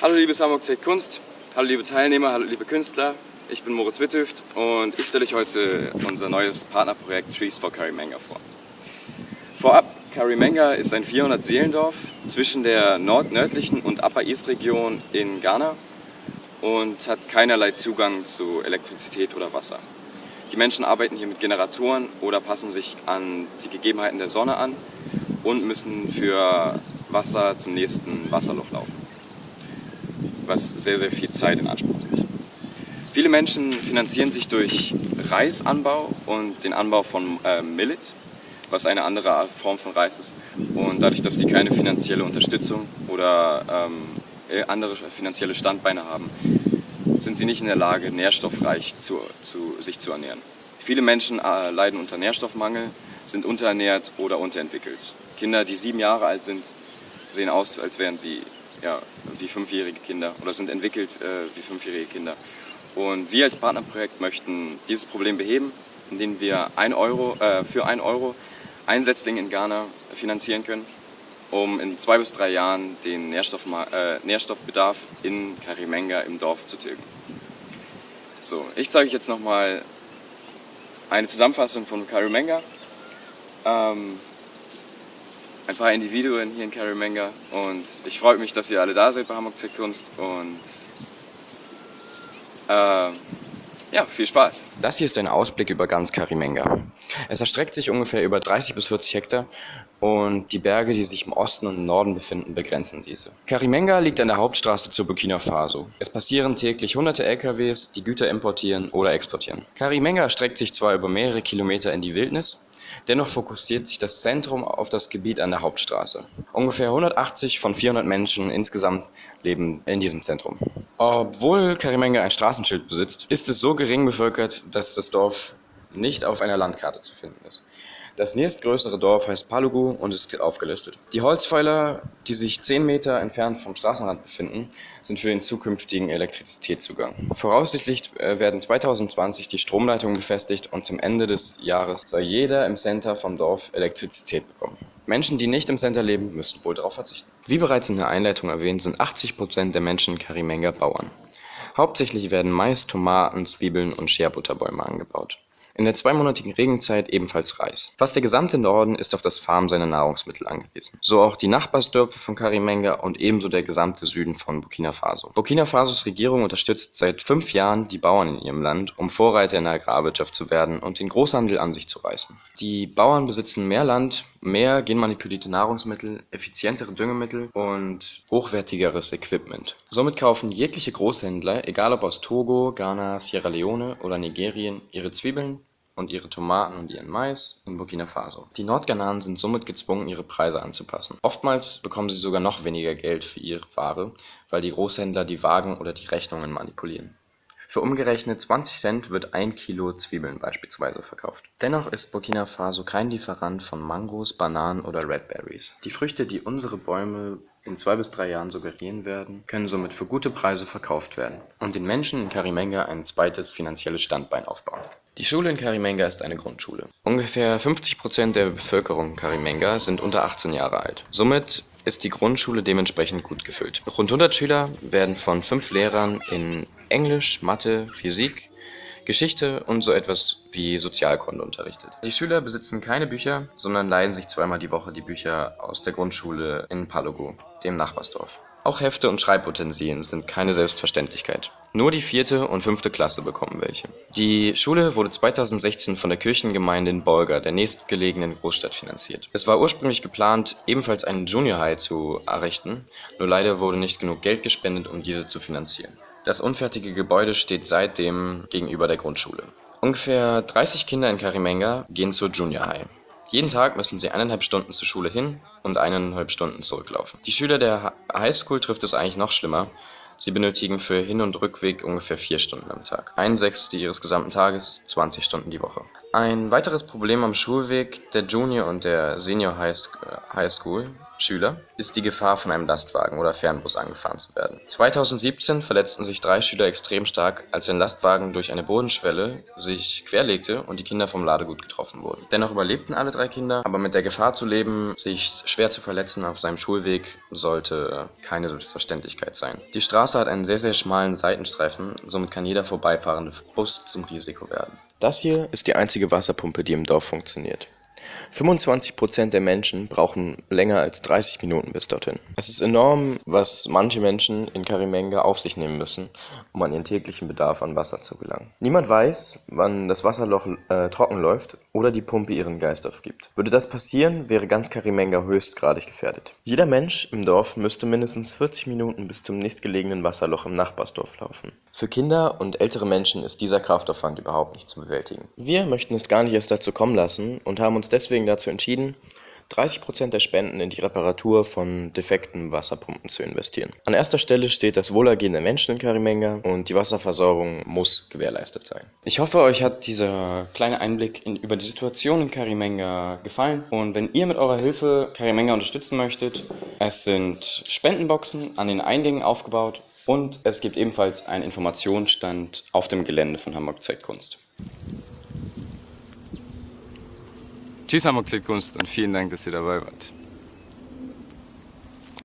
Hallo liebes Hamburg Tech Kunst, hallo liebe Teilnehmer, hallo liebe Künstler. Ich bin Moritz Withhöft und ich stelle euch heute unser neues Partnerprojekt Trees for Karimanga vor. Vorab, Karimanga ist ein 400-Seelendorf zwischen der nördlichen und Upper East Region in Ghana und hat keinerlei Zugang zu Elektrizität oder Wasser. Die Menschen arbeiten hier mit Generatoren oder passen sich an die Gegebenheiten der Sonne an und müssen für Wasser zum nächsten Wasserloch laufen, was sehr, sehr viel Zeit in Anspruch nimmt. Viele Menschen finanzieren sich durch Reisanbau und den Anbau von Millet, was eine andere Form von Reis ist. Und dadurch, dass die keine finanzielle Unterstützung oder andere finanzielle Standbeine haben, sind sie nicht in der Lage, nährstoffreich sich zu ernähren. Viele Menschen leiden unter Nährstoffmangel, sind unterernährt oder unterentwickelt. Kinder, die 7 Jahre alt sind, sehen aus, als wären sie wie 5-jährige Kinder oder sind entwickelt wie 5-jährige Kinder. Und wir als Partnerprojekt möchten dieses Problem beheben, indem wir für 1 Euro einen Setzling in Ghana finanzieren können, um in 2 bis 3 Jahren den Nährstoffbedarf in Karimanga im Dorf zu tilgen. So, ich zeige euch jetzt nochmal eine Zusammenfassung von Karimanga. Ein paar Individuen hier in Karimanga und ich freue mich, dass ihr alle da seid bei Hamburg Tech Kunst und viel Spaß. Das hier ist ein Ausblick über ganz Karimanga. Es erstreckt sich ungefähr über 30 bis 40 Hektar und die Berge, die sich im Osten und im Norden befinden, begrenzen diese. Karimanga liegt an der Hauptstraße zu Burkina Faso. Es passieren täglich hunderte LKWs, die Güter importieren oder exportieren. Karimanga erstreckt sich zwar über mehrere Kilometer in die Wildnis, dennoch fokussiert sich das Zentrum auf das Gebiet an der Hauptstraße. Ungefähr 180 von 400 Menschen insgesamt leben in diesem Zentrum. Obwohl Karimanga ein Straßenschild besitzt, ist es so gering bevölkert, dass das Dorf nicht auf einer Landkarte zu finden ist. Das nächstgrößere Dorf heißt Palugu und ist aufgelistet. Die Holzpfeiler, die sich 10 Meter entfernt vom Straßenrand befinden, sind für den zukünftigen Elektrizitätszugang. Voraussichtlich werden 2020 die Stromleitungen befestigt und zum Ende des Jahres soll jeder im Center vom Dorf Elektrizität bekommen. Menschen, die nicht im Center leben, müssen wohl darauf verzichten. Wie bereits in der Einleitung erwähnt, sind 80% der Menschen in Karimanga Bauern. Hauptsächlich werden Mais, Tomaten, Zwiebeln und Scherbuterbäume angebaut. In der 2-monatigen Regenzeit ebenfalls Reis. Fast der gesamte Norden ist auf das Farmen seiner Nahrungsmittel angewiesen. So auch die Nachbarsdörfer von Karimanga und ebenso der gesamte Süden von Burkina Faso. Burkina Fasos Regierung unterstützt seit 5 Jahren die Bauern in ihrem Land, um Vorreiter in der Agrarwirtschaft zu werden und den Großhandel an sich zu reißen. Die Bauern besitzen mehr Land, mehr genmanipulierte Nahrungsmittel, effizientere Düngemittel und hochwertigeres Equipment. Somit kaufen jegliche Großhändler, egal ob aus Togo, Ghana, Sierra Leone oder Nigerien, ihre Zwiebeln und ihre Tomaten und ihren Mais in Burkina Faso. Die Nordghananen sind somit gezwungen, ihre Preise anzupassen. Oftmals bekommen sie sogar noch weniger Geld für ihre Ware, weil die Großhändler die Wagen oder die Rechnungen manipulieren. Für umgerechnet 20 Cent wird 1 Kilo Zwiebeln beispielsweise verkauft. Dennoch ist Burkina Faso kein Lieferant von Mangos, Bananen oder Redberries. Die Früchte, die unsere Bäume in 2 bis 3 Jahren suggerieren werden, können somit für gute Preise verkauft werden und den Menschen in Karimanga ein zweites finanzielles Standbein aufbauen. Die Schule in Karimanga ist eine Grundschule. Ungefähr 50% der Bevölkerung in Karimanga sind unter 18 Jahre alt. Somit ist die Grundschule dementsprechend gut gefüllt. Rund 100 Schüler werden von 5 Lehrern in Englisch, Mathe, Physik, Geschichte und so etwas wie Sozialkunde unterrichtet. Die Schüler besitzen keine Bücher, sondern leihen sich 2-mal die Woche die Bücher aus der Grundschule in Palugu, dem Nachbarsdorf. Auch Hefte und Schreibutensilien sind keine Selbstverständlichkeit. Nur die 4. und 5. Klasse bekommen welche. Die Schule wurde 2016 von der Kirchengemeinde in Bolga, der nächstgelegenen Großstadt, finanziert. Es war ursprünglich geplant, ebenfalls einen Junior High zu errichten, nur leider wurde nicht genug Geld gespendet, um diese zu finanzieren. Das unfertige Gebäude steht seitdem gegenüber der Grundschule. Ungefähr 30 Kinder in Karimanga gehen zur Junior High. Jeden Tag müssen sie 1,5 Stunden zur Schule hin und 1,5 Stunden zurücklaufen. Die Schüler der Highschool trifft es eigentlich noch schlimmer. Sie benötigen für Hin- und Rückweg ungefähr 4 Stunden am Tag. 1/6 ihres gesamten Tages, 20 Stunden die Woche. Ein weiteres Problem am Schulweg der Junior und der Senior High School Schüler ist die Gefahr, von einem Lastwagen oder Fernbus angefahren zu werden. 2017 verletzten sich 3 Schüler extrem stark, als ein Lastwagen durch eine Bodenschwelle sich querlegte und die Kinder vom Ladegut getroffen wurden. Dennoch überlebten alle 3 Kinder, aber mit der Gefahr zu leben, sich schwer zu verletzen auf seinem Schulweg, sollte keine Selbstverständlichkeit sein. Die Straße hat einen sehr, sehr schmalen Seitenstreifen, somit kann jeder vorbeifahrende Bus zum Risiko werden. Das hier ist die einzige Wasserpumpe, die im Dorf funktioniert. 25% der Menschen brauchen länger als 30 Minuten bis dorthin. Es ist enorm, was manche Menschen in Karimenga auf sich nehmen müssen, um an ihren täglichen Bedarf an Wasser zu gelangen. Niemand weiß, wann das Wasserloch trocken läuft oder die Pumpe ihren Geist aufgibt. Würde das passieren, wäre ganz Karimenga höchstgradig gefährdet. Jeder Mensch im Dorf müsste mindestens 40 Minuten bis zum nächstgelegenen Wasserloch im Nachbarsdorf laufen. Für Kinder und ältere Menschen ist dieser Kraftaufwand überhaupt nicht zu bewältigen. Wir möchten es gar nicht erst dazu kommen lassen und haben uns deswegen dazu entschieden, 30% der Spenden in die Reparatur von defekten Wasserpumpen zu investieren. An erster Stelle steht das Wohlergehen der Menschen in Karimenga und die Wasserversorgung muss gewährleistet sein. Ich hoffe, euch hat dieser kleine Einblick über die Situation in Karimenga gefallen und wenn ihr mit eurer Hilfe Karimenga unterstützen möchtet, es sind Spendenboxen an den Eingängen aufgebaut und es gibt ebenfalls einen Informationsstand auf dem Gelände von Hamburg Zeitkunst. Tschüss Hamburg Zeitkunst und vielen Dank, dass ihr dabei wart.